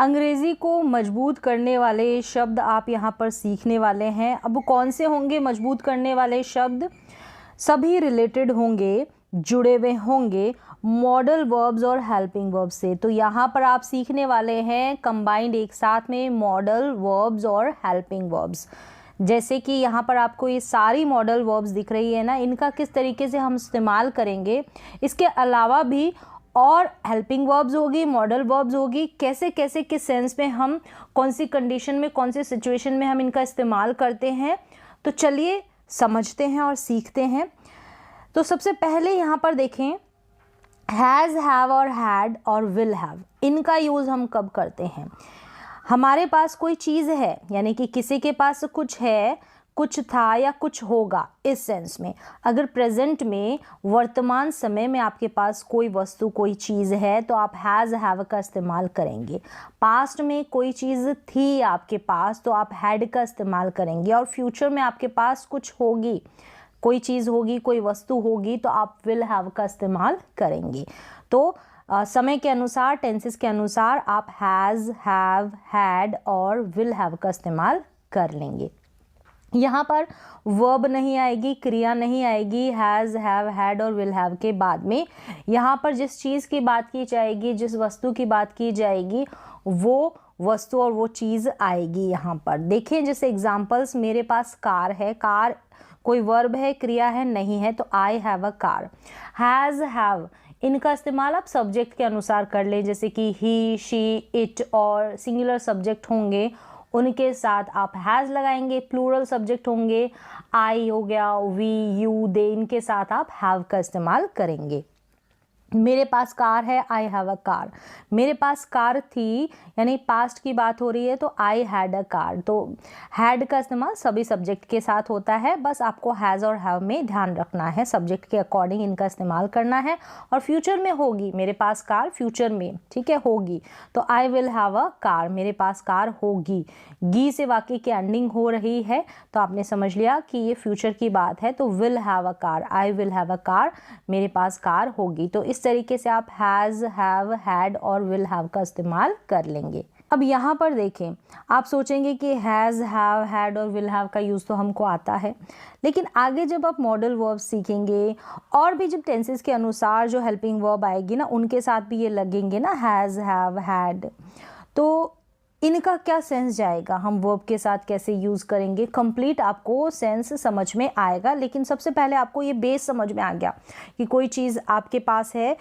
अंग्रेज़ी को मजबूत करने वाले शब्द आप यहाँ पर सीखने वाले हैं। अब कौन से होंगे मजबूत करने वाले शब्द? सभी रिलेटेड होंगे, जुड़े हुए होंगे मॉडल वर्ब्स और हेल्पिंग वर्ब्स से। तो यहाँ पर आप सीखने वाले हैं कंबाइंड एक साथ में मॉडल वर्ब्स और हेल्पिंग वर्ब्स। जैसे कि यहाँ पर आपको ये सारी मॉडल वर्ब्स दिख रही है ना, इनका किस तरीके से हम इस्तेमाल करेंगे। इसके अलावा भी और हेल्पिंग वर्ब्स होगी, मॉडल वर्ब्स होगी, कैसे कैसे किस सेंस में हम कौन सी कंडीशन में कौन सी सिचुएशन में हम इनका इस्तेमाल करते हैं। तो चलिए समझते हैं और सीखते हैं। तो सबसे पहले यहाँ पर देखें, हैज़, हैव और हैड और विल हैव, इनका यूज़ हम कब करते हैं? हमारे पास कोई चीज़ है, यानी कि किसी के पास कुछ है, कुछ था या कुछ होगा, इस सेंस में। अगर प्रेजेंट में वर्तमान समय में आपके पास कोई वस्तु कोई चीज़ है तो आप हैज़ हैव का इस्तेमाल करेंगे। पास्ट में कोई चीज़ थी आपके पास तो आप हैड का इस्तेमाल करेंगे। और फ्यूचर में आपके पास कुछ होगी, कोई चीज़ होगी, कोई वस्तु होगी तो आप विल हैव का इस्तेमाल करेंगे। तो समय के अनुसार, टेंसेस के अनुसार आप हैज़, हैव, हैड और विल हैव का इस्तेमाल कर लेंगे। यहाँ पर वर्ब नहीं आएगी, क्रिया नहीं आएगी हैज़, हैव, हैड और विल हैव के बाद में। यहाँ पर जिस चीज़ की बात की जाएगी, जिस वस्तु की बात की जाएगी, वो वस्तु और वो चीज़ आएगी। यहाँ पर देखें, जैसे एग्जाम्पल्स, मेरे पास कार है, कार कोई वर्ब है, क्रिया है, नहीं है, तो I have a car. Has, have, इनका इस्तेमाल आप सब्जेक्ट के अनुसार कर लें, जैसे कि ही, शी, इट और सिंगुलर सब्जेक्ट होंगे उनके साथ आप हैज़ लगाएंगे। प्लूरल सब्जेक्ट होंगे, आई हो गया, वी, यू, दे, इनके साथ आप हैव का इस्तेमाल करेंगे। मेरे पास कार है, आई हैव अ कार। मेरे पास कार थी, यानी पास्ट की बात हो रही है तो आई हैड अ कार। तो हैड का इस्तेमाल सभी सब्जेक्ट के साथ होता है, बस आपको हैज़ और हैव में ध्यान रखना है, सब्जेक्ट के अकॉर्डिंग इनका इस्तेमाल करना है। और फ्यूचर में होगी, मेरे पास कार फ्यूचर में, ठीक है, होगी, तो I will have a car, मेरे पास कार होगी। गी से वाक्य की एंडिंग हो रही है तो आपने समझ लिया कि ये फ्यूचर की बात है, तो will have a car, I will have a car, मेरे पास कार होगी। तो इस तरीके से आप हैज़, हैव, हैड और विल हैव का इस्तेमाल कर लेंगे। अब यहाँ पर देखें, आप सोचेंगे कि हैज़, हैव, हैड और विल हैव का यूज़ तो हमको आता है, लेकिन आगे जब आप मॉडल वर्ब सीखेंगे और भी जब टेंसेस के अनुसार जो हेल्पिंग वर्ब आएगी ना, उनके साथ भी ये लगेंगे ना, हैज़, हैव, हैड, तो इनका क्या सेंस जाएगा, हम वर्ब के साथ कैसे यूज़ करेंगे, कंप्लीट आपको सेंस समझ में आएगा। लेकिन सबसे पहले आपको ये बेस समझ में आ गया कि कोई चीज़ आपके पास है,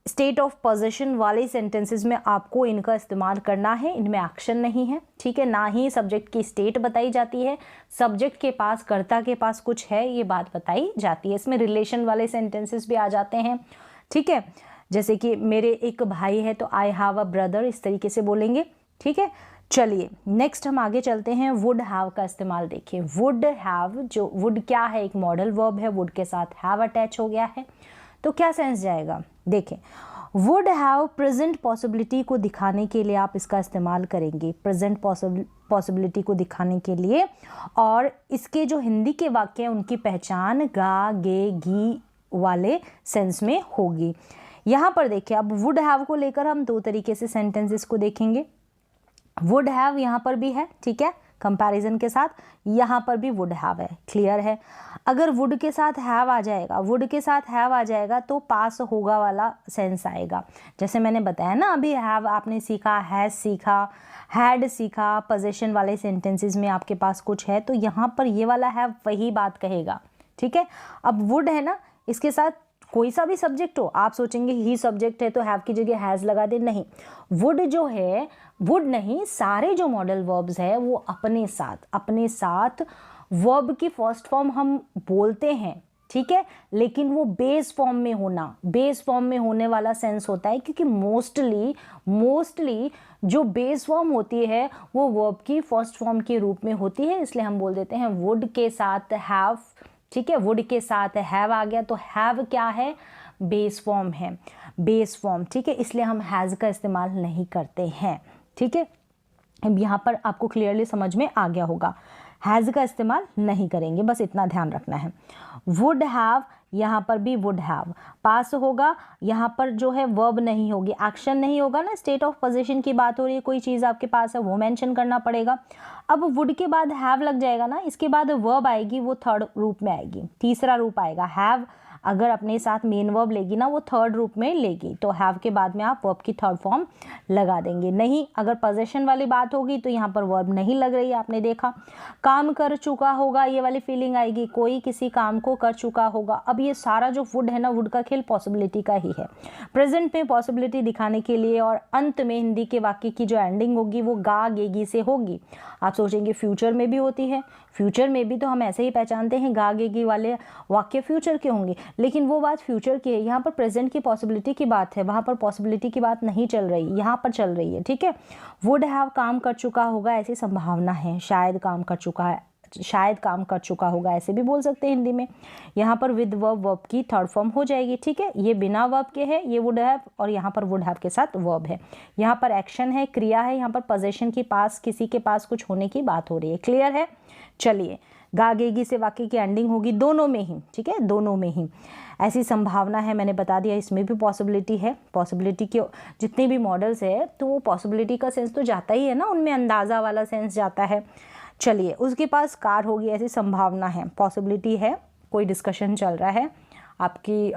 स्टेट ऑफ पोजीशन वाले सेंटेंसेस में आपको इनका इस्तेमाल करना है, इनमें एक्शन नहीं है, ठीक है, ना ही सब्जेक्ट की स्टेट बताई जाती है, सब्जेक्ट के पास, कर्ता के पास कुछ है ये बात बताई जाती है। इसमें रिलेशन वाले सेंटेंसेस भी आ जाते हैं, ठीक है, जैसे कि मेरे एक भाई है तो आई हैव अ ब्रदर, इस तरीके से बोलेंगे, ठीक है। चलिए नेक्स्ट हम आगे चलते हैं, वुड हैव का इस्तेमाल देखिए। वुड हैव, जो वुड क्या है, एक मॉडल वर्ब है, वुड के साथ हैव अटैच हो गया है, तो क्या सेंस जाएगा, देखें, वुड हैव प्रेजेंट पॉसिबिलिटी को दिखाने के लिए आप इसका इस्तेमाल करेंगे, प्रेजेंट पॉसिबिलिटी को दिखाने के लिए। और इसके जो हिंदी के वाक्य हैं उनकी पहचान गा, गे, गी वाले सेंस में होगी। यहाँ पर देखिए, अब वुड हैव को लेकर हम दो तरीके से सेंटेंसेस को देखेंगे। वुड हैव यहाँ पर भी है, ठीक है, कंपैरिजन के साथ, यहाँ पर भी वुड हैव है, क्लियर है। अगर वुड के साथ हैव आ जाएगा, वुड के साथ हैव आ जाएगा तो पास होगा वाला सेंस आएगा। जैसे मैंने बताया ना, अभी हैव आपने सीखा, हैज़ सीखा, हैड सीखा, पोजीशन वाले सेंटेंसेस में आपके पास कुछ है तो यहाँ पर ये वाला हैव वही बात कहेगा, ठीक है। अब वुड है ना, इसके साथ कोई सा भी सब्जेक्ट हो, आप सोचेंगे ही सब्जेक्ट है तो हैव की जगह हैज़ लगा दे, नहीं, वुड जो है, वुड नहीं, सारे जो मॉडल वर्ब्स है वो अपने साथ वर्ब की फर्स्ट फॉर्म हम बोलते हैं, ठीक है, लेकिन वो बेस फॉर्म में होना, बेस फॉर्म में होने वाला सेंस होता है, क्योंकि मोस्टली जो बेस फॉर्म होती है वो वर्ब की फर्स्ट फॉर्म के रूप में होती है, इसलिए हम बोल देते हैं वुड के साथ हैव, ठीक है, वुड के साथ हैव आ गया तो हैव क्या है, बेस फॉर्म है, बेस फॉर्म, ठीक है, इसलिए हम हैज़ का इस्तेमाल नहीं करते हैं, ठीक है। अब यहाँ पर आपको क्लियरली समझ में आ गया होगा, हैज़ का इस्तेमाल नहीं करेंगे, बस इतना ध्यान रखना है। वुड हैव यहाँ पर भी वुड हैव। पास होगा, यहाँ पर जो है वर्ब नहीं होगी, एक्शन नहीं होगा ना, स्टेट ऑफ पोजीशन की बात हो रही है, कोई चीज़ आपके पास है वो मेंशन करना पड़ेगा। अब वुड के बाद हैव लग जाएगा ना, इसके बाद वर्ब आएगी, वो थर्ड रूप में आएगी, तीसरा रूप आएगा। हैव अगर अपने साथ मेन वर्ब लेगी ना, वो थर्ड रूप में लेगी, तो हैव के बाद में आप वर्ब की थर्ड फॉर्म लगा देंगे। नहीं, अगर पोजीशन वाली बात होगी तो यहाँ पर वर्ब नहीं लग रही है, आपने देखा। काम कर चुका होगा, ये वाली फीलिंग आएगी, कोई किसी काम को कर चुका होगा। अब ये सारा जो वुड है ना, वुड का खेल पॉसिबिलिटी का ही है। प्रेजेंट में पॉसिबिलिटी दिखाने के लिए, और अंत में हिंदी के वाक्य की जो एंडिंग होगी वो गा गेगी से होगी। आप सोचेंगे फ्यूचर में भी होती है, फ्यूचर में भी तो हम ऐसे ही पहचानते हैं, गा गेगी वाले वाक्य फ्यूचर के होंगे, लेकिन वो बात फ्यूचर की है। यहाँ पर प्रेजेंट की पॉसिबिलिटी की बात है, वहाँ पर पॉसिबिलिटी की बात नहीं चल रही, यहाँ पर चल रही है, ठीक है। वुड हैव काम कर चुका होगा, ऐसी संभावना है, शायद काम कर चुका है, शायद काम कर चुका होगा, ऐसे भी बोल सकते हैं हिंदी में। यहाँ पर विद वर्ब, वर्ब की थर्ड फॉर्म हो जाएगी, ठीक है। ये बिना वर्ब के है, ये वुड हैव, और यहाँ पर वुड हैव के साथ वर्ब है। यहाँ पर एक्शन है, क्रिया है, यहाँ पर पोजीशन के पास, किसी के पास कुछ होने की बात हो रही है। क्लियर है? चलिए, गागेगी से वाक्य की एंडिंग होगी, दोनों में ही, ठीक है, दोनों में ही ऐसी संभावना है, मैंने बता दिया। इसमें भी पॉसिबिलिटी है, पॉसिबिलिटी के जितने भी मॉडल्स है तो वो पॉसिबिलिटी का सेंस तो जाता ही है ना, उनमें अंदाज़ा वाला सेंस जाता है। चलिए, उसके पास कार होगी, ऐसी संभावना है, पॉसिबिलिटी है, कोई डिस्कशन चल रहा है, आपकी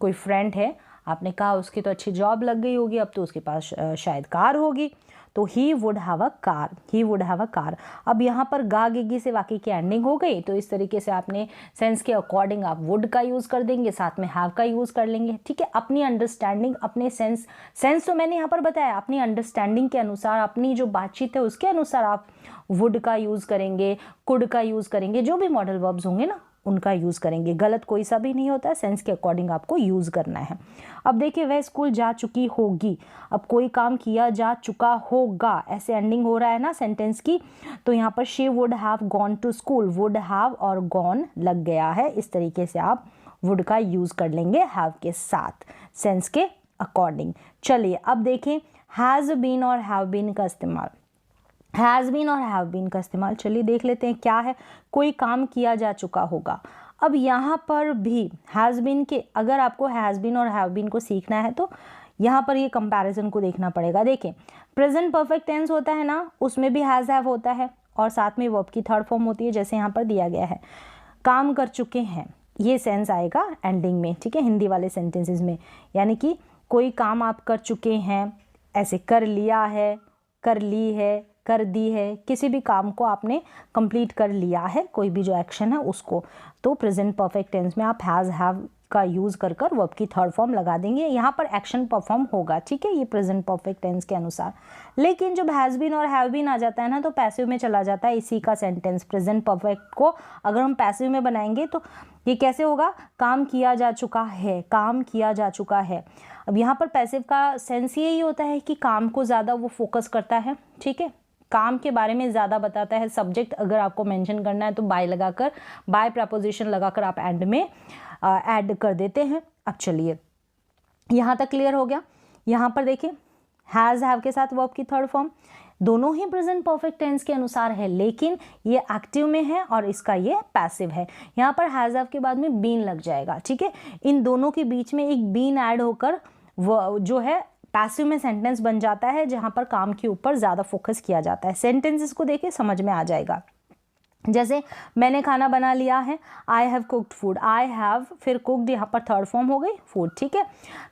कोई फ्रेंड है, आपने कहा उसकी तो अच्छी जॉब लग गई होगी, अब तो उसके पास शायद कार होगी, तो he would have a car, he would have a car. अब यहाँ पर गा गेगी से वाक्य की एंडिंग हो गई, तो इस तरीके से आपने सेंस के अकॉर्डिंग आप वुड का यूज़ कर देंगे, साथ में हैव का यूज़ कर लेंगे, ठीक है। अपनी अंडरस्टैंडिंग, अपने सेंस तो मैंने यहाँ पर बताया, अपनी अंडरस्टैंडिंग के अनुसार, अपनी जो बातचीत है उसके अनुसार आप वुड का यूज़ करेंगे, कुड का यूज़ करेंगे, जो भी मॉडल वर्ब्स होंगे ना उनका यूज़ करेंगे। गलत कोई सा भी नहीं होता है, सेंस के अकॉर्डिंग आपको यूज़ करना है। अब देखिए, वह स्कूल जा चुकी होगी, अब कोई काम किया जा चुका होगा, ऐसे एंडिंग हो रहा है ना सेंटेंस की, तो यहाँ पर she would have gone to school, would have और गॉन लग गया है, इस तरीके से आप वुड का यूज़ कर लेंगे हैव के साथ, सेंस के अकॉर्डिंग। चलिए, अब देखें हैज़ बीन और हैव बीन का इस्तेमाल। हैज़ बीन और हैव बीन का इस्तेमाल चलिए देख लेते हैं क्या है। कोई काम किया जा चुका होगा। अब यहाँ पर भी हैज़ बीन के, अगर आपको हैज़ बीन और हैव बीन को सीखना है तो यहाँ पर ये कंपैरिजन को देखना पड़ेगा। देखें, प्रेजेंट परफेक्ट टेंस होता है ना, उसमें भी हैज़ हैव होता है और साथ में वर्ब की थर्ड फॉर्म होती है, जैसे यहाँ पर दिया गया है काम कर चुके हैं, ये सेंस आएगा एंडिंग में, ठीक है, हिंदी वाले सेंटेंसेस में, यानी कि कोई काम आप कर चुके हैं, ऐसे कर लिया है, कर ली है, कर दी है, किसी भी काम को आपने कंप्लीट कर लिया है, कोई भी जो एक्शन है उसको, तो प्रेजेंट परफेक्ट टेंस में आप हैज़ हैव का यूज़ कर कर वर्ब की थर्ड फॉर्म लगा देंगे, यहाँ पर एक्शन परफॉर्म होगा, ठीक है, ये प्रेजेंट परफेक्ट टेंस के अनुसार। लेकिन जब हैज़ बीन और हैव बीन आ जाता है ना, तो पैसिव में चला जाता है इसी का सेंटेंस। प्रेजेंट परफेक्ट को अगर हम पैसिव में बनाएंगे तो ये कैसे होगा, काम किया जा चुका है, काम किया जा चुका है। अब यहाँ पर पैसिव का सेंस यही होता है कि काम को ज़्यादा वो फोकस करता है, ठीक है, काम के बारे में ज़्यादा बताता है। सब्जेक्ट अगर आपको मेंशन करना है तो बाय लगाकर, बाय प्रपोजिशन लगाकर आप एंड में ऐड कर देते हैं। अब चलिए, यहाँ तक क्लियर हो गया। यहाँ पर देखिए, हैज़ हैव के साथ वर्ब की थर्ड फॉर्म, दोनों ही प्रेजेंट परफेक्ट टेंस के अनुसार है, लेकिन ये एक्टिव में है और इसका ये पैसिव है। यहाँ पर हैज़ हैव के बाद में बीन लग जाएगा, ठीक है, इन दोनों के बीच में एक बीन ऐड होकर वो जो है पैसिव में सेंटेंस बन जाता है, जहां पर काम के ऊपर ज़्यादा फोकस किया जाता है। सेंटेंसेस को देखिए, समझ में आ जाएगा। जैसे मैंने खाना बना लिया है, I have cooked food, I have फिर कुक्ड, यहाँ पर थर्ड फॉर्म हो गई फूड, ठीक है।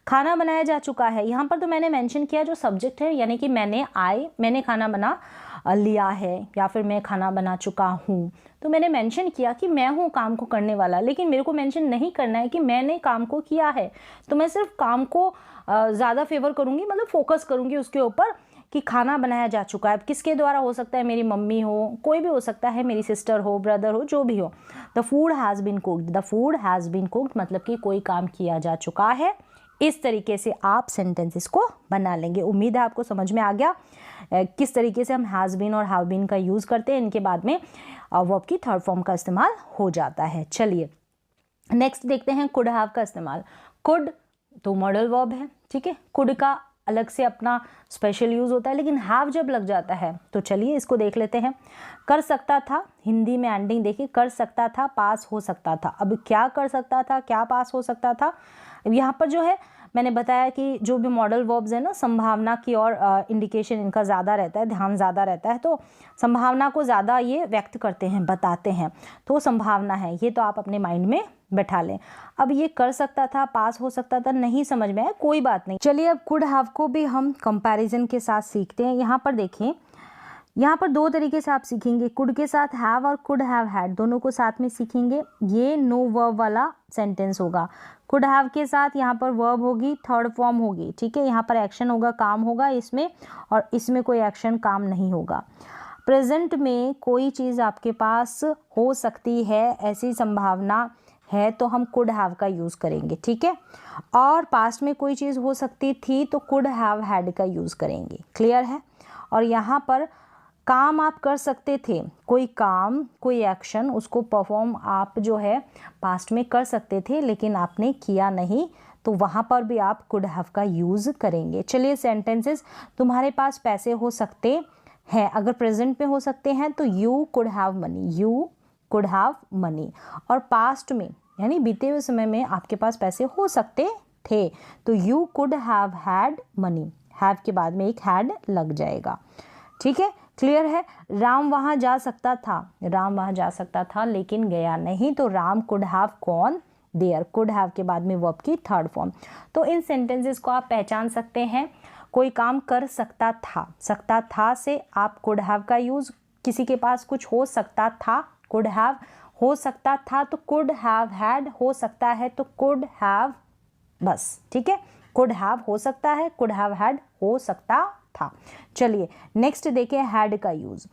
खाना बनाया जा चुका है, यहाँ पर तो मैंने मेंशन किया जो सब्जेक्ट है, यानी कि मैंने खाना बना लिया है, या फिर मैं खाना बना चुका हूँ, तो मैंने मेंशन किया कि मैं हूँ काम को करने वाला, लेकिन मेरे को मेंशन नहीं करना है कि मैंने काम को किया है, तो मैं सिर्फ काम को ज़्यादा फेवर करूँगी, मतलब फोकस करूँगी उसके ऊपर कि खाना बनाया जा चुका है। किसके द्वारा हो सकता है, मेरी मम्मी हो, कोई भी हो सकता है, मेरी सिस्टर हो, ब्रदर हो, जो भी हो। The food has been cooked, the food has been cooked मतलब कि कोई काम किया जा चुका है। इस तरीके से आप सेंटेंसेस को बना लेंगे। उम्मीद है आपको समझ में आ गया किस तरीके से हम हैज़ बीन और हैव बीन का यूज़ करते हैं। इनके बाद में वर्ब की थर्ड फॉर्म का इस्तेमाल हो जाता है। चलिए नेक्स्ट देखते हैं कुड हैव का इस्तेमाल। कुड तो मॉडल वर्ब है, ठीक है। कुड का अलग से अपना स्पेशल यूज़ होता है, लेकिन हैव जब लग जाता है तो चलिए इसको देख लेते हैं। कर सकता था, हिंदी में एंडिंग देखिए, कर सकता था, पास हो सकता था। अब क्या कर सकता था, क्या पास हो सकता था? यहाँ पर जो है मैंने बताया कि जो भी मॉडल वर्ब्स है ना, संभावना की और इंडिकेशन इनका ज़्यादा रहता है, ध्यान ज़्यादा रहता है, तो संभावना को ज़्यादा ये व्यक्त करते हैं, बताते हैं, तो संभावना है ये, तो आप अपने माइंड में बैठा लें। अब ये कर सकता था, पास हो सकता था, नहीं समझ में आया, कोई बात नहीं। चलिए अब कुड हैव को भी हम कंपैरिजन के साथ सीखते हैं। यहाँ पर देखिए, यहाँ पर दो तरीके से आप सीखेंगे, कुड के साथ हैव और कुड हैव हैड, दोनों को साथ में सीखेंगे। ये नो वर्ब वाला सेंटेंस होगा। कुड हैव के साथ यहाँ पर वर्ब होगी, थर्ड फॉर्म होगी, ठीक है। यहाँ पर एक्शन होगा, काम होगा इसमें, और इसमें कोई एक्शन काम नहीं होगा। प्रेजेंट में कोई चीज़ आपके पास हो सकती है, ऐसी संभावना है, तो हम कुड हैव का यूज़ करेंगे, ठीक है। और पास्ट में कोई चीज़ हो सकती थी तो कुड हैव हैड का यूज़ करेंगे, क्लियर है। और यहाँ पर काम आप कर सकते थे, कोई काम, कोई एक्शन, उसको परफॉर्म आप जो है पास्ट में कर सकते थे, लेकिन आपने किया नहीं, तो वहाँ पर भी आप कुड हैव का यूज़ करेंगे। चलिए सेंटेंसेस, तुम्हारे पास पैसे हो सकते हैं, अगर प्रेजेंट में हो सकते हैं तो you could have money, you could have money. और पास्ट में यानी बीते हुए समय में आपके पास पैसे हो सकते थे, तो you could have had money, have के बाद में एक हैड लग जाएगा, ठीक है, क्लियर है। राम वहाँ जा सकता था, राम वहाँ जा सकता था लेकिन गया नहीं, तो Ram could have gone there, could have के बाद में वर्ब की थर्ड फॉर्म। तो इन सेंटेंसेस को आप पहचान सकते हैं। कोई काम कर सकता था से आप कुड हैव का यूज़, किसी के पास कुछ हो सकता था, कुड हैव, हो सकता था तो कुड हैव हैड, हो सकता है तो कुड हैव, बस, ठीक है। कुड हैव हो सकता है, कुड हैव हैड हो सकता था। चलिए नेक्स्ट देखिए हैड का यूज़।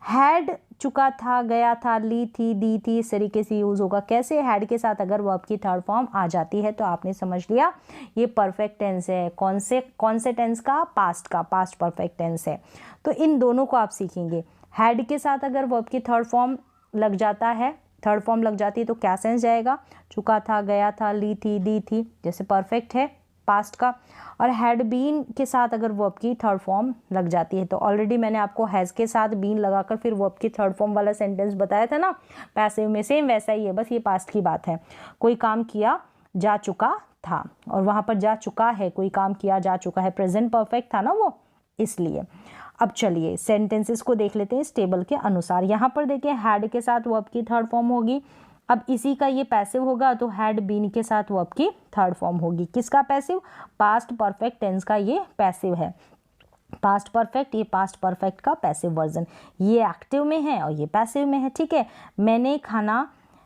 हैड चुका था, गया था, ली थी, दी थी, इस तरीके से यूज़ होगा। कैसे? हैड के साथ अगर वर्ब की थर्ड फॉर्म आ जाती है तो आपने समझ लिया ये परफेक्ट टेंस है। कौन से टेंस का? पास्ट का, पास्ट परफेक्ट टेंस है। तो इन दोनों को आप सीखेंगे। हैड के साथ अगर वर्ब की थर्ड फॉर्म लग जाता है, थर्ड फॉर्म लग जाती है तो क्या सेंस जाएगा? चुका था, गया था, ली थी, दी थी, जैसे परफेक्ट है पास्ट का। और हैड बीन के साथ अगर वर्ब की थर्ड फॉर्म लग जाती है तो ऑलरेडी मैंने आपको हैज़ के साथ बीन लगाकर फिर वर्ब की थर्ड फॉर्म वाला सेंटेंस बताया था ना पैसिव में, सेम वैसा ही है, बस ये पास्ट की बात है। कोई काम किया जा चुका था और वहाँ पर जा चुका है, कोई काम किया जा चुका है, प्रेजेंट परफेक्ट था ना वो, इसलिए। अब चलिए सेंटेंसेस को देख लेते हैं इस टेबल के अनुसार। यहाँ पर देखिए हैड के साथ वर्ब की थर्ड फॉर्म होगी। अब इसी का ये पैसिव होगा तो हैड बीन के साथ वर्ब की थर्ड फॉर्म होगी। किसका पैसिव? पास्ट परफेक्ट टेंस का ये पैसिव है। पास्ट परफेक्ट, ये पास्ट परफेक्ट का पैसिव वर्जन। ये एक्टिव में है और ये पैसिव में है, ठीक है।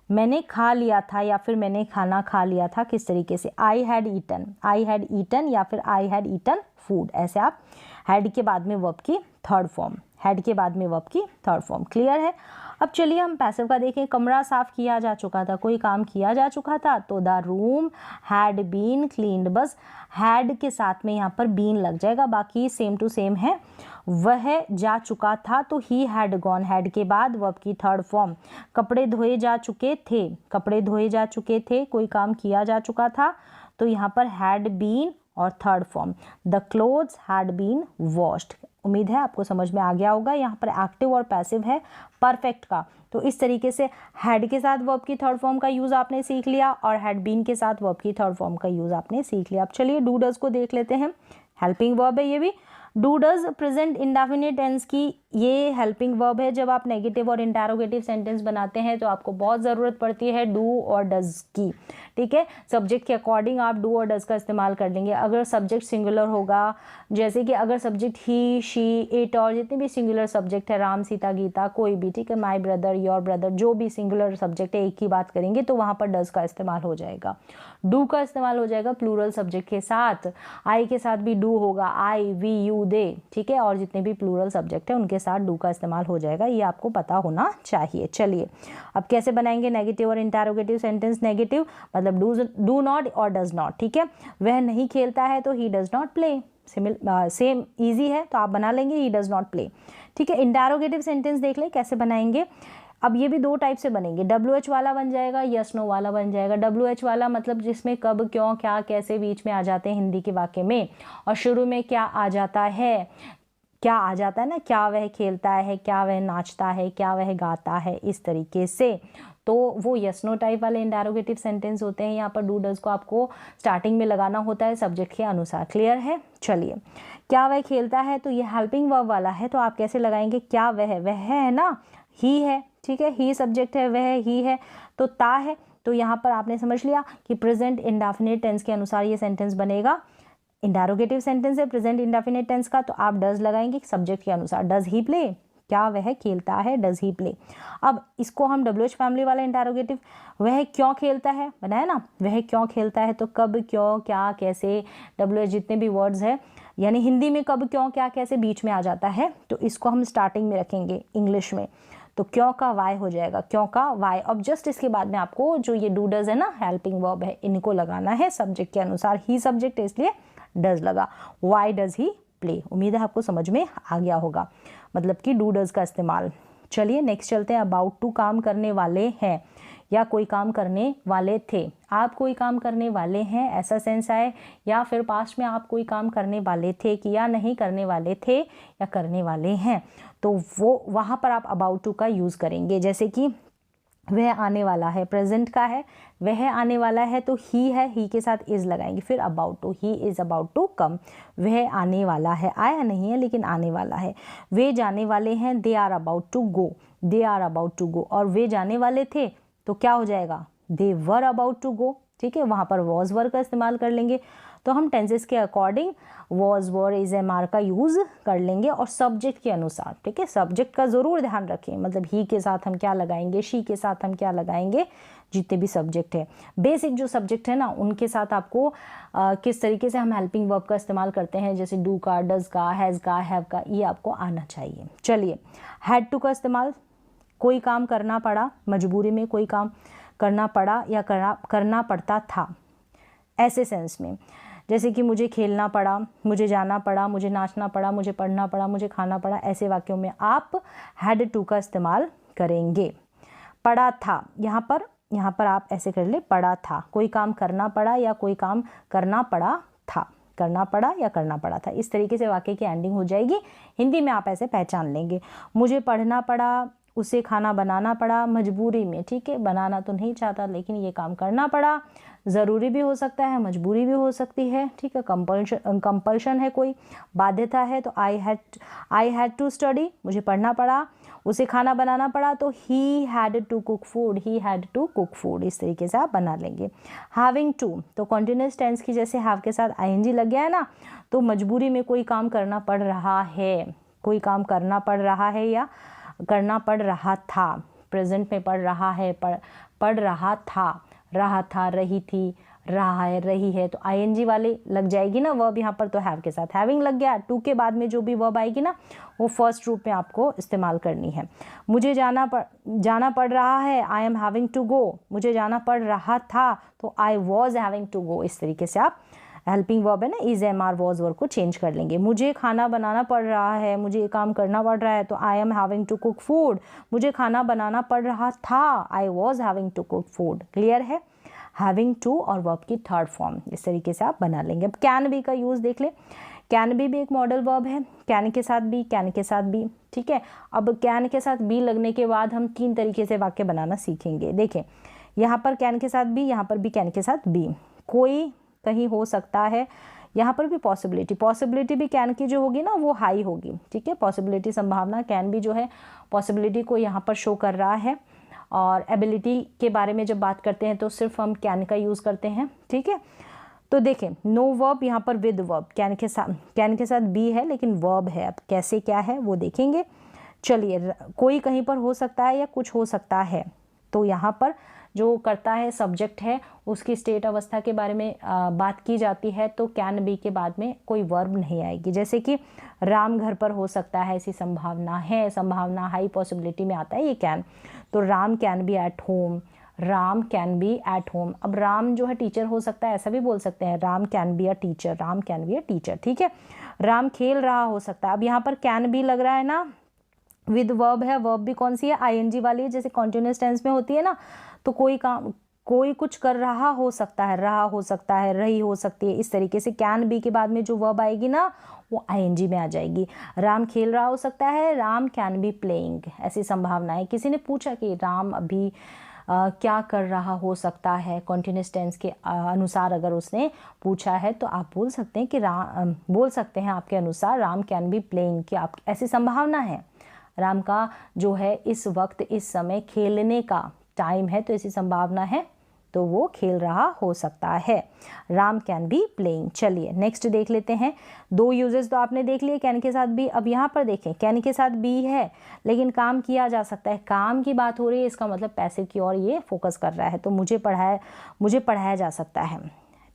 मैंने खा लिया था या फिर मैंने खाना खा लिया था, किस तरीके से? आई हैड ईटन या फिर आई हैड ईटन फूड, ऐसे आप हैड के बाद में वर्ब की थर्ड फॉर्म, हैड के बाद में वर्ब की थर्ड फॉर्म, क्लियर है। अब चलिए हम पैसिव का देखें। कमरा साफ किया जा चुका था, कोई काम किया जा चुका था तो the room had been cleaned, बस हैड के साथ में यहाँ पर बीन लग जाएगा, बाकी सेम टू सेम है। वह जा चुका था तो ही हैड गॉन, हैड के बाद वर्ब की थर्ड फॉर्म। कपड़े धोए जा चुके थे, कपड़े धोए जा चुके थे, कोई काम किया जा चुका था तो यहाँ पर हैड बीन और third form. The clothes had been washed. उम्मीद है आपको समझ में आ गया होगा। यहाँ पर एक्टिव और पैसिव है परफेक्ट का, तो इस तरीके से हैड के साथ वर्ब की थर्ड फॉर्म का यूज़ आपने सीख लिया और हैड बीन के साथ वर्ब की थर्ड फॉर्म का यूज़ आपने सीख लिया। अब चलिए डू डज को देख लेते हैं। हेल्पिंग वर्ब है ये भी। Do does present indefinite tense की ये हेल्पिंग वर्ब है। जब आप नेगेटिव और इंटरोगेटिव सेंटेंस बनाते हैं तो आपको बहुत ज़रूरत पड़ती है डू और डज की, ठीक है। सब्जेक्ट के अकॉर्डिंग आप डू और डज का इस्तेमाल कर लेंगे। अगर सब्जेक्ट सिंगुलर होगा, जैसे कि अगर सब्जेक्ट ही, शी, इट और जितने भी सिंगुलर सब्जेक्ट है, राम, सीता, गीता, कोई भी, ठीक है, माई ब्रदर, योर ब्रदर, जो भी सिंगुलर सब्जेक्ट है एक ही बात करेंगे तो वहाँ पर डज का इस्तेमाल हो जाएगा। डू का इस्तेमाल हो जाएगा प्लूरल सब्जेक्ट के साथ। आई के साथ भी डू होगा, आई, वी, यू, दे, ठीक है, और जितने भी प्लूरल सब्जेक्ट है उनके साथ डू का इस्तेमाल हो जाएगा। ये आपको पता होना चाहिए। चलिए अब कैसे बनाएंगे नेगेटिव और इंटरोगेटिव सेंटेंस। नेगेटिव मतलब डू नॉट और डज नॉट, ठीक है। वह नहीं खेलता है तो he does not play, same easy है तो आप बना लेंगे ही डज नॉट प्ले, ठीक है। इंटरोगेटिव सेंटेंस देख ले कैसे बनाएंगे। अब ये भी दो टाइप से बनेंगे, WH वाला बन जाएगा, यस नो वाला बन जाएगा। WH वाला मतलब जिसमें कब, क्यों, क्या, कैसे बीच में आ जाते हैं हिंदी के वाक्य में, और शुरू में क्या आ जाता है, क्या आ जाता है ना, क्या वह खेलता है, क्या वह नाचता है, क्या वह गाता है, इस तरीके से, तो वो यस नो टाइप वाले इंटरोगेटिव सेंटेंस होते हैं। यहाँ पर डू डज को आपको स्टार्टिंग में लगाना होता है सब्जेक्ट के अनुसार। क्लियर है? चलिए, क्या वह खेलता है, तो ये हेल्पिंग वर्ब वाला है, तो आप कैसे लगाएंगे, क्या वह है ना, ही है, ठीक है, ही सब्जेक्ट है, वह ही है, तो ता है, तो यहाँ पर आपने समझ लिया कि प्रेजेंट इंडेफिनिट टेंस के अनुसार ये सेंटेंस बनेगा। इंटरोगेटिव सेंटेंस है प्रेजेंट इंडेफिनिट टेंस का, तो आप डज लगाएंगे सब्जेक्ट के अनुसार। डज ही प्ले, क्या वह खेलता है, डज ही प्ले। अब इसको हम WH फैमिली वाला इंटरोगेटिव, वह क्यों खेलता है बनाया ना, वह क्यों खेलता है, तो कब, क्यों, क्या, कैसे, WH जितने भी वर्ड्स है, यानी हिंदी में कब, क्यों, क्या, कैसे बीच में आ जाता है, तो इसको हम स्टार्टिंग में रखेंगे इंग्लिश में, तो क्यों का वाई हो जाएगा, क्यों का वाई। अब जस्ट इसके बाद में आपको जो ये डू डज है ना, हेल्पिंग वर्ब है, इनको लगाना है सब्जेक्ट के अनुसार। ही सब्जेक्ट है इसलिए डज लगा, वाई डज ही प्ले। उम्मीद है आपको समझ में आ गया होगा, मतलब कि डू डज का इस्तेमाल। चलिए नेक्स्ट चलते हैं। अबाउट टू काम करने वाले हैं, या कोई काम करने वाले थे, आप कोई काम करने वाले हैं ऐसा सेंस आए, या फिर पास्ट में आप कोई काम करने वाले थे कि या नहीं करने वाले थे या करने वाले हैं, तो वो वहाँ पर आप अबाउट टू का यूज़ करेंगे। जैसे कि वह आने वाला है, प्रेजेंट का है, वह आने वाला है, तो ही है, ही के साथ इज लगाएंगे, फिर about to, he is about to come, वह आने वाला है, आया नहीं है लेकिन आने वाला है। वे जाने वाले हैं, they are about to go, they are about to go, और वे जाने वाले थे तो क्या हो जाएगा, दे वर अबाउट टू गो, ठीक है, वहाँ पर वॉज वर का इस्तेमाल कर लेंगे। तो हम टेंसेस के according was were is am are का यूज़ कर लेंगे, और सब्जेक्ट के अनुसार, ठीक है, सब्जेक्ट का ज़रूर ध्यान रखें, मतलब ही के साथ हम क्या लगाएंगे, शी के साथ हम क्या लगाएंगे, जितने भी सब्जेक्ट है, बेसिक जो सब्जेक्ट है ना, उनके साथ आपको किस तरीके से हम हेल्पिंग वर्ब का इस्तेमाल करते हैं, जैसे डू का, डज का, हैज़ का, हैव का, ये आपको आना चाहिए। चलिए, हैड टू का इस्तेमाल, कोई काम करना पड़ा, मजबूरी में कोई काम करना पड़ा या करना पड़ता था, ऐसे सेंस में, जैसे कि मुझे खेलना पड़ा, मुझे जाना पड़ा, मुझे नाचना पड़ा, मुझे पढ़ना पड़ा, मुझे खाना पड़ा, ऐसे वाक्यों में आप हैड टू का इस्तेमाल करेंगे। पड़ा था, यहाँ पर आप ऐसे कर ले, पड़ा था, कोई काम करना पड़ा या कोई काम करना पड़ा था, करना पड़ा या करना पड़ा था, इस तरीके से वाक्य की एंडिंग हो जाएगी। हिंदी में आप ऐसे पहचान लेंगे। मुझे पढ़ना पड़ा, उसे खाना बनाना पड़ा, मजबूरी में, ठीक है, बनाना तो नहीं चाहता लेकिन ये काम करना पड़ा, ज़रूरी भी हो सकता है, मजबूरी भी हो सकती है, ठीक है, कंपल्शन है, कोई बाध्यता है, तो आई हैड टू स्टडी, मुझे पढ़ना पड़ा, उसे खाना बनाना पड़ा, तो he had to cook food, he had to cook food, इस तरीके से आप बना लेंगे। हैविंग टू, तो कॉन्टिन्यूस टेंस की जैसे हैव के साथ आईएनजी लग गया है ना, तो मजबूरी में कोई काम करना पड़ रहा है, कोई काम करना पड़ रहा है या करना पड़ रहा था, प्रेजेंट में पढ़ रहा है, पढ़ रहा था, रही थी, रहा है, रही है, तो आईएनजी वाले लग जाएगी ना वर्ब यहाँ पर, तो हैव के साथ हैविंग लग गया। टू के बाद में जो भी वर्ब आएगी ना, वो फर्स्ट रूप में आपको इस्तेमाल करनी है। मुझे जाना पड़ रहा है, I am having to go, मुझे जाना पड़ रहा था, तो I was having to go, इस तरीके से आप हेल्पिंग वर्ब है ना, is am are was verb को चेंज कर लेंगे। मुझे खाना बनाना पड़ रहा है, मुझे ये काम करना पड़ रहा है, तो I am having to cook food, मुझे खाना बनाना पड़ रहा था, I was having to cook food. Clear है? हैविंग टू और वर्ब की थर्ड फॉर्म, इस तरीके से आप बना लेंगे। अब कैन बी का यूज़ देख ले, कैन बी भी एक मॉडल वर्ब है, कैन के साथ बी, कैन के साथ बी, ठीक है। अब कैन के साथ बी लगने के बाद हम 3 तरीके से वाक्य बनाना सीखेंगे। देखें, यहाँ पर कैन के साथ बी, यहाँ पर भी कैन के साथ बी, कोई कहीं हो सकता है, यहाँ पर भी पॉसिबिलिटी भी कैन की जो होगी ना वो हाई होगी, ठीक है, पॉसिबिलिटी संभावना, कैन भी जो है पॉसिबिलिटी को यहाँ पर शो कर रहा है। और एबिलिटी के बारे में जब बात करते हैं तो सिर्फ हम कैन का यूज़ करते हैं, ठीक है। तो देखें, नो वर्ब यहाँ पर विद वर्ब, कैन के साथ बी है लेकिन वर्ब है, अब कैसे क्या है वो देखेंगे। चलिए, कोई कहीं पर हो सकता है या कुछ हो सकता है, तो यहाँ पर जो करता है सब्जेक्ट है, उसकी स्टेट अवस्था के बारे में बात की जाती है, तो कैन बी के बाद में कोई वर्ब नहीं आएगी। जैसे कि राम घर पर हो सकता है, ऐसी संभावना है, संभावना हाई पॉसिबिलिटी में आता है ये कैन, तो Ram can be at home, Ram can be at home. अब राम जो है टीचर हो सकता है, ऐसा भी बोल सकते हैं, Ram can be a teacher, Ram can be a teacher, ठीक है। राम खेल रहा हो सकता है, अब यहाँ पर कैन बी लग रहा है ना, विद वर्ब है, वर्ब भी कौन सी है, आईएनजी वाली है, जैसे कॉन्टिन्यूअस टेंस में होती है ना, तो कोई काम, कोई कुछ कर रहा हो सकता है, रहा हो सकता है, रही हो सकती है, इस तरीके से कैन बी के बाद में जो वर्ब आएगी ना वो आईएनजी में आ जाएगी। राम खेल रहा हो सकता है, राम कैन बी प्लेइंग, ऐसी संभावना है। किसी ने पूछा कि राम अभी क्या कर रहा हो सकता है, कॉन्टिन्यूअस टेंस के अनुसार अगर उसने पूछा है तो आप बोल सकते हैं कि बोल सकते हैं आपके अनुसार राम कैन बी प्लेइंग, कि आप ऐसी संभावना है, राम का जो है इस वक्त इस समय खेलने का टाइम है, तो ऐसी संभावना है तो वो खेल रहा हो सकता है। Ram can be playing. चलिए नेक्स्ट देख लेते हैं। दो यूजेस तो आपने देख लिए, कैन के साथ बी। अब यहाँ पर देखें, कैन के साथ बी है लेकिन काम किया जा सकता है, काम की बात हो रही है, इसका मतलब पैसिव की ओर ये फोकस कर रहा है। तो मुझे पढ़ाया जा सकता है,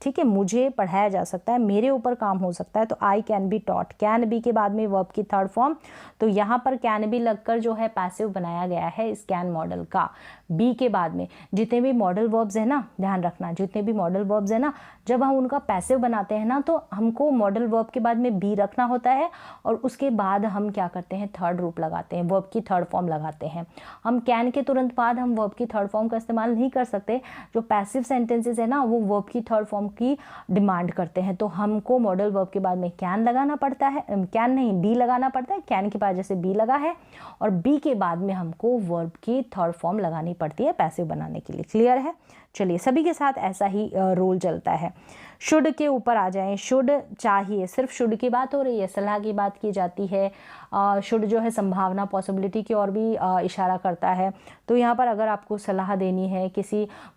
ठीक है, मुझे पढ़ाया जा सकता है, मेरे ऊपर काम हो सकता है, तो I can be taught. Can be के बाद में वर्ब की थर्ड फॉर्म, तो यहाँ पर कैन बी लगकर जो है पैसिव बनाया गया है इस कैन मॉडल का। बी के बाद में जितने भी मॉडल वर्ब्स है ना, ध्यान रखना, जितने भी मॉडल वर्ब्स है ना, जब हम उनका पैसिव बनाते हैं ना तो हमको मॉडल वर्ब के बाद में बी रखना होता है, और उसके बाद हम क्या करते हैं, थर्ड रूप लगाते हैं, वर्ब की थर्ड फॉर्म लगाते हैं। हम कैन के तुरंत बाद हम वर्ब की थर्ड फॉर्म का इस्तेमाल नहीं कर सकते। जो पैसिव सेंटेंसेस है ना वो वर्ब की थर्ड फॉर्म की डिमांड करते हैं, तो हमको मॉडल वर्ब के बाद में कैन लगाना पड़ता है, कैन नहीं बी लगाना पड़ता है। कैन के बाद जैसे बी लगा है, और बी के बाद में हमको वर्ब की थर्ड फॉर्म लगानी पड़ती है पैसिव बनाने के लिए। क्लियर है? चलिए, सभी के साथ ऐसा ही रोल चलता है। शुड के ऊपर आ जाएं। शुड चाहिए, सिर्फ शुड की बात हो रही है, सलाह की बात की जाती है। शुड जो है संभावना, पॉसिबिलिटी की ओर भी इशारा करता है। तो यहाँ पर अगर आपको सलाह देनी है,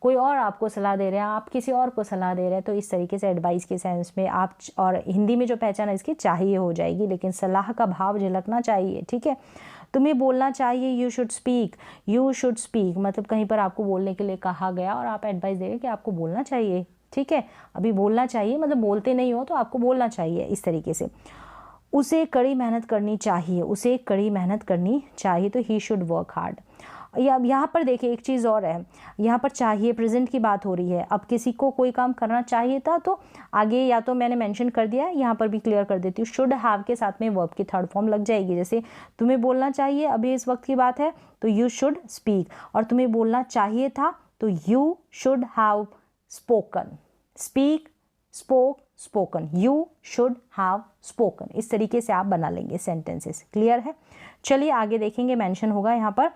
कोई और आपको सलाह दे रहे हैं, आप किसी और को सलाह दे रहे हैं, तो इस तरीके से एडवाइस के सेंस में आप, और हिंदी में जो पहचान है इसकी चाहिए हो जाएगी, लेकिन सलाह का भाव झलकना चाहिए। ठीक है, तुम्हें बोलना चाहिए, you should speak. You should speak मतलब कहीं पर आपको बोलने के लिए कहा गया और आप एडवाइस दे रहे हैं कि आपको बोलना चाहिए। ठीक है, अभी बोलना चाहिए मतलब बोलते नहीं हो तो आपको बोलना चाहिए, इस तरीके से। उसे कड़ी मेहनत करनी चाहिए, उसे कड़ी मेहनत करनी चाहिए, तो ही शुड वर्क हार्ड। यहाँ पर देखिए एक चीज़ और है, यहाँ पर चाहिए प्रेजेंट की बात हो रही है। अब किसी को कोई काम करना चाहिए था तो आगे या तो मैंने मेंशन कर दिया, यहाँ पर भी क्लियर कर देती हूँ, शुड हैव के साथ में वर्ब की थर्ड फॉर्म लग जाएगी। जैसे तुम्हें बोलना चाहिए, अभी इस वक्त की बात है, तो यू शुड स्पीक, और तुम्हें बोलना चाहिए था तो you should have spoken. Speak, spoke, spoken, you should have spoken, इस तरीके से आप बना लेंगे सेंटेंसेस। क्लियर है? चलिए आगे देखेंगे, मेंशन होगा यहाँ पर।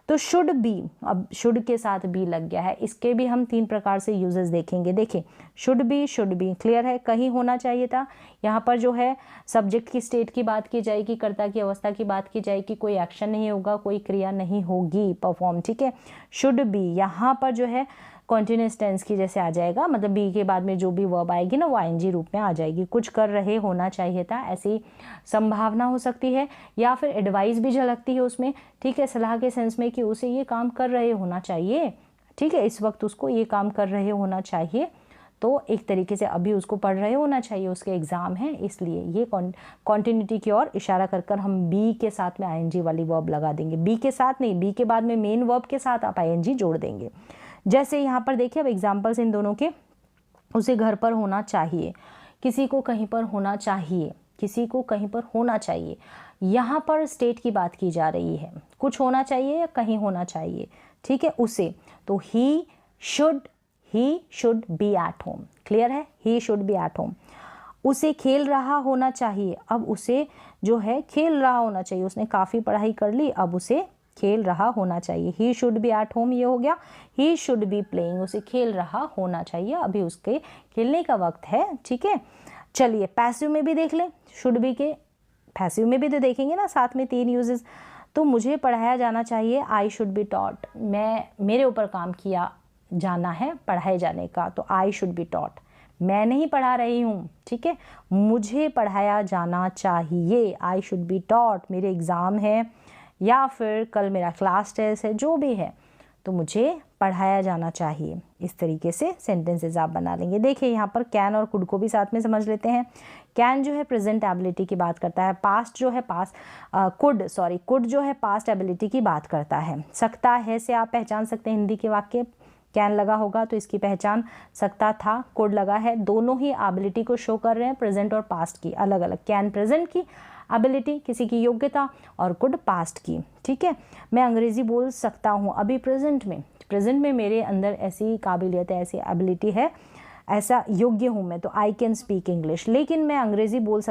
तो शुड बी, अब शुड के साथ बी लग गया है, इसके भी हम 3 प्रकार से यूजेस देखेंगे। देखिए शुड बी क्लियर है, कहीं होना चाहिए था। यहाँ पर जो है सब्जेक्ट की स्टेट की बात की जाएगी, कर्ता की अवस्था की बात की जाएगी, कोई एक्शन नहीं होगा, कोई क्रिया नहीं होगी परफॉर्म। ठीक है, शुड बी यहाँ पर जो है कॉन्टिन्यूअस टेंस की जैसे आ जाएगा, मतलब बी के बाद में जो भी वर्ब आएगी ना वो आईएनजी रूप में आ जाएगी। कुछ कर रहे होना चाहिए था, ऐसी संभावना हो सकती है, या फिर एडवाइस भी झलकती है उसमें। ठीक है, सलाह के सेंस में कि उसे ये काम कर रहे होना चाहिए। ठीक है, इस वक्त उसको ये काम कर रहे होना चाहिए, तो एक तरीके से अभी उसको पढ़ रहे होना चाहिए, उसके एग्जाम है, इसलिए ये कॉन्टिन्यूटी की ओर इशारा कर हम बी के साथ में आईएनजी वाली वर्ब लगा देंगे। बी के साथ नहीं, बी के बाद में मेन वर्ब के साथ आप आईएनजी जोड़ देंगे। जैसे यहाँ पर देखिए, अब एग्जाम्पल्स इन दोनों के, उसे घर पर होना चाहिए, किसी को कहीं पर होना चाहिए, किसी को कहीं पर होना चाहिए। यहाँ पर स्टेट की बात की जा रही है, कुछ होना चाहिए या कहीं होना चाहिए। ठीक है, उसे, तो he should be at home. Clear है, he should be at home. उसे खेल रहा होना चाहिए, अब उसे जो है खेल रहा होना चाहिए, उसने काफ़ी पढ़ाई कर ली, अब उसे खेल रहा होना चाहिए। ही शुड बी एट होम ये हो गया। ही शुड बी प्लेइंग, उसे खेल रहा होना चाहिए, अभी उसके खेलने का वक्त है। ठीक है, चलिए पैसिव में भी देख लें, शुड बी के पैसिव में भी तो देखेंगे ना, साथ में 3 यूजेस। तो मुझे पढ़ाया जाना चाहिए, आई शुड बी टॉट, मेरे ऊपर काम किया जाना है पढ़ाए जाने का, तो आई शुड बी टॉट, मैं नहीं पढ़ा रही हूँ। ठीक है, मुझे पढ़ाया जाना चाहिए, आई शुड बी टॉट, मेरे एग्ज़ाम है या फिर कल मेरा क्लास टेस्ट है, जो भी है, तो मुझे पढ़ाया जाना चाहिए। इस तरीके से सेंटेंसेस आप बना लेंगे। देखिए यहाँ पर कैन और कुड को भी साथ में समझ लेते हैं। कैन जो है प्रेजेंट एबिलिटी की बात करता है, कुड जो है पास्ट एबिलिटी की बात करता है। सकता है से आप पहचान सकते हैं हिंदी के वाक्य, कैन लगा होगा तो इसकी पहचान सकता था, कुड लगा है, दोनों ही एबिलिटी को शो कर रहे हैं, प्रेजेंट और पास्ट की अलग अलग। कैन प्रेजेंट की, एबिलिटी किसी की योग्यता, और कुड पास्ट की। ठीक है, मैं अंग्रेज़ी बोल सकता हूँ अभी प्रेजेंट में मेरे अंदर ऐसी काबिलियत है, ऐसी एबिलिटी है, ऐसा योग्य हूँ मैं, तो आई कैन स्पीक इंग्लिश। लेकिन मैं अंग्रेज़ी बोल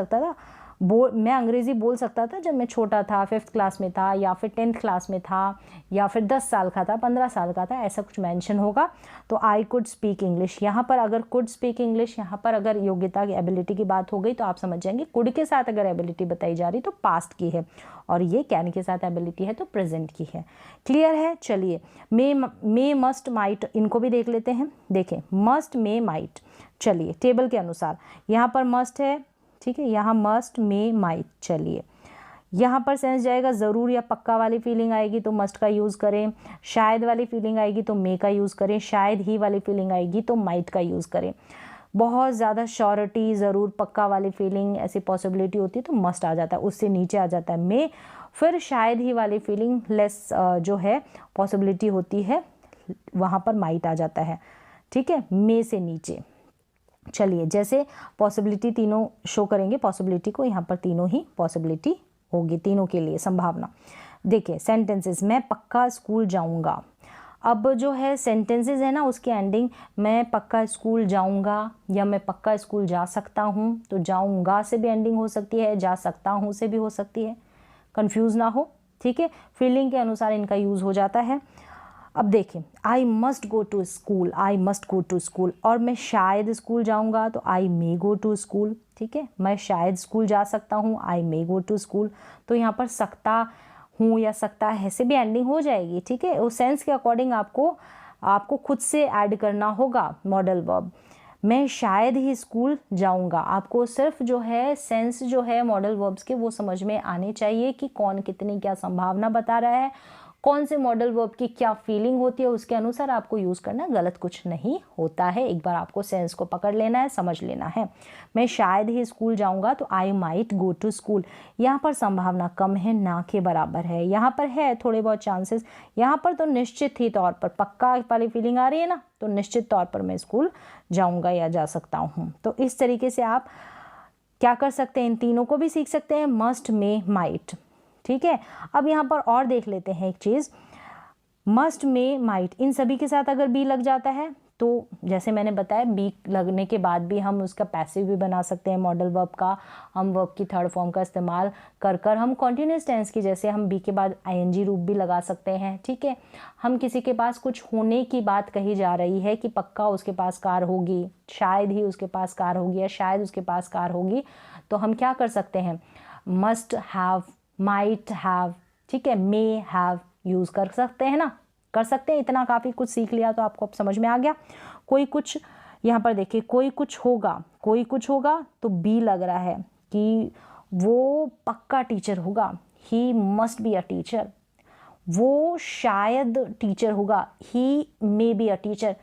सकता था जब मैं छोटा था, 5th क्लास में था, या फिर 10th क्लास में था, या फिर 10 साल का था, 15 साल का था, ऐसा कुछ मेंशन होगा तो आई कुड स्पीक इंग्लिश। यहाँ पर अगर कुड स्पीक इंग्लिश, यहाँ पर अगर योग्यता की एबिलिटी की बात हो गई तो आप समझ जाएंगे कुड के साथ अगर एबिलिटी बताई जा रही तो पास्ट की है, और ये कैन के साथ एबिलिटी है तो प्रेजेंट की है। क्लियर है? चलिए, मे मस्ट माइट इनको भी देख लेते हैं। देखें, मस्ट मे माइट, चलिए टेबल के अनुसार यहाँ पर मस्ट है, ठीक है, यहाँ मस्ट मे माइट। चलिए, यहाँ पर सेंस जाएगा ज़रूर या पक्का वाली फीलिंग आएगी तो मस्ट का यूज़ करें, शायद वाली फीलिंग आएगी तो मे का यूज़ करें, शायद ही वाली फीलिंग आएगी तो माइट का यूज़ करें। बहुत ज़्यादा श्योरिटी, ज़रूर, पक्का वाली फीलिंग, ऐसी पॉसिबिलिटी होती है तो मस्ट आ जाता है, उससे नीचे आ जाता है मे। फिर शायद ही वाली फीलिंग, लेस जो है पॉसिबिलिटी होती है, वहाँ पर माइट आ जाता है। ठीक है, मे से नीचे। चलिए, जैसे पॉसिबिलिटी तीनों शो करेंगे पॉसिबिलिटी को, यहाँ पर तीनों ही पॉसिबिलिटी होगी, तीनों के लिए संभावना। देखिए सेंटेंसेस, मैं पक्का स्कूल जाऊँगा। अब जो है सेंटेंसेस है ना, उसकी एंडिंग मैं पक्का स्कूल जाऊँगा या मैं पक्का स्कूल जा सकता हूँ, तो जाऊँगा से भी एंडिंग हो सकती है, जा सकता हूँ से भी हो सकती है, कंफ्यूज ना हो। ठीक है, फीलिंग के अनुसार इनका यूज़ हो जाता है। अब देखें, I must go to school, I must go to school, और मैं शायद स्कूल जाऊंगा तो आई मे गो टू स्कूल। ठीक है, मैं शायद स्कूल जा सकता हूँ, आई मे गो टू स्कूल, तो यहाँ पर सकता हूँ या सकता है से भी एंडिंग हो जाएगी। ठीक है, उस सेंस के अकॉर्डिंग आपको खुद से ऐड करना होगा मॉडल वर्ब। मैं शायद ही स्कूल जाऊंगा, आपको सिर्फ जो है सेंस जो है मॉडल वर्ब्स के वो समझ में आने चाहिए कि कौन कितनी क्या संभावना बता रहा है, कौन से मॉडल वर्ब की क्या फीलिंग होती है, उसके अनुसार आपको यूज़ करना, गलत कुछ नहीं होता है। एक बार आपको सेंस को पकड़ लेना है, समझ लेना है। मैं शायद ही स्कूल जाऊंगा तो I might go to school, यहाँ पर संभावना कम है, ना के बराबर है। यहाँ पर है थोड़े बहुत चांसेस, यहाँ पर तो निश्चित ही तौर पर पक्का वाली फीलिंग आ रही है ना, तो निश्चित तौर पर मैं स्कूल जाऊँगा या जा सकता हूँ। तो इस तरीके से आप क्या कर सकते हैं, इन तीनों को भी सीख सकते हैं, मस्ट मे माइट। ठीक है, अब यहाँ पर और देख लेते हैं एक चीज़, मस्ट मे माइट, इन सभी के साथ अगर बी लग जाता है तो जैसे मैंने बताया बी लगने के बाद भी हम उसका पैसिव भी बना सकते हैं मॉडल वर्ब का। हम वर्ब की थर्ड फॉर्म का इस्तेमाल कर हम कॉन्टिन्यूस टेंस की, जैसे हम बी के बाद आईएनजी रूप भी लगा सकते हैं। ठीक है, हम किसी के पास कुछ होने की बात कही जा रही है कि पक्का उसके पास कार होगी, शायद ही उसके पास कार होगी, या शायद उसके पास कार होगी, तो हम क्या कर सकते हैं, मस्ट हैव, माइट हैव, ठीक है, मे हैव यूज़ कर सकते हैं ना, कर सकते हैं। इतना काफ़ी कुछ सीख लिया तो आपको अब समझ में आ गया। कोई कुछ, यहाँ पर देखिए, कोई कुछ होगा तो बी लग रहा है कि वो पक्का टीचर होगा, he must be a teacher. वो शायद टीचर होगा, ही मे बी अ टीचर।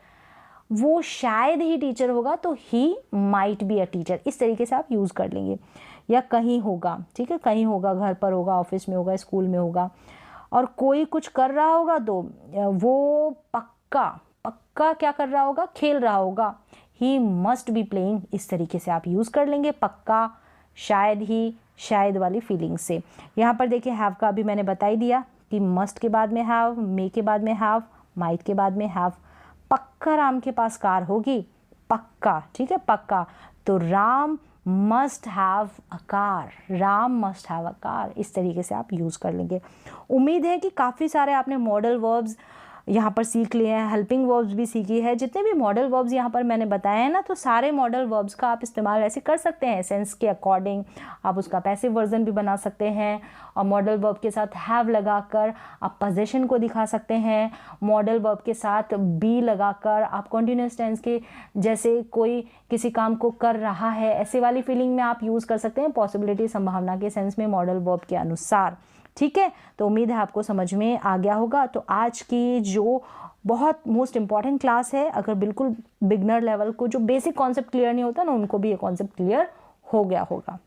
वो शायद ही टीचर होगा तो he might be a teacher. इस तरीके से आप यूज़ कर लेंगे। या कहीं होगा, ठीक है, कहीं होगा, घर पर होगा, ऑफिस में होगा, स्कूल में होगा। और कोई कुछ कर रहा होगा तो वो पक्का क्या कर रहा होगा, खेल रहा होगा, ही मस्ट बी प्लेइंग। इस तरीके से आप यूज़ कर लेंगे पक्का, शायद ही, शायद वाली फीलिंग से। यहाँ पर देखिए हैव का भी मैंने बता ही दिया कि मस्ट के बाद में हैव, मे के बाद में हैव, माइट के बाद में हैव। पक्का राम के पास कार होगी, पक्का, ठीक है, पक्का, तो Ram must have a car, Ram must have a car. इस तरीके से आप यूज़ कर लेंगे। उम्मीद है कि काफ़ी सारे आपने मॉडल वर्ब्स यहाँ पर सीख लिए हैं, हेल्पिंग वर्ब्स भी सीखी है। जितने भी मॉडल वर्ब्स यहाँ पर मैंने बताए हैं ना, तो सारे मॉडल वर्ब्स का आप इस्तेमाल ऐसे कर सकते हैं सेंस के अकॉर्डिंग। आप उसका पैसिव वर्जन भी बना सकते हैं, और मॉडल वर्ब के साथ हैव लगाकर आप पोजीशन को दिखा सकते हैं। मॉडल वर्ब के साथ बी लगाकर आप कॉन्टिन्यूस टेंस के, जैसे कोई किसी काम को कर रहा है, ऐसे वाली फीलिंग में आप यूज़ कर सकते हैं, पॉसिबिलिटी, संभावना के सेंस में मॉडल वर्ब के अनुसार। ठीक है, तो उम्मीद है आपको समझ में आ गया होगा। तो आज की जो बहुत मोस्ट इम्पॉर्टेंट क्लास है, अगर बिल्कुल बिगनर लेवल को जो बेसिक कॉन्सेप्ट क्लियर नहीं होता ना, उनको भी ये कॉन्सेप्ट क्लियर हो गया होगा।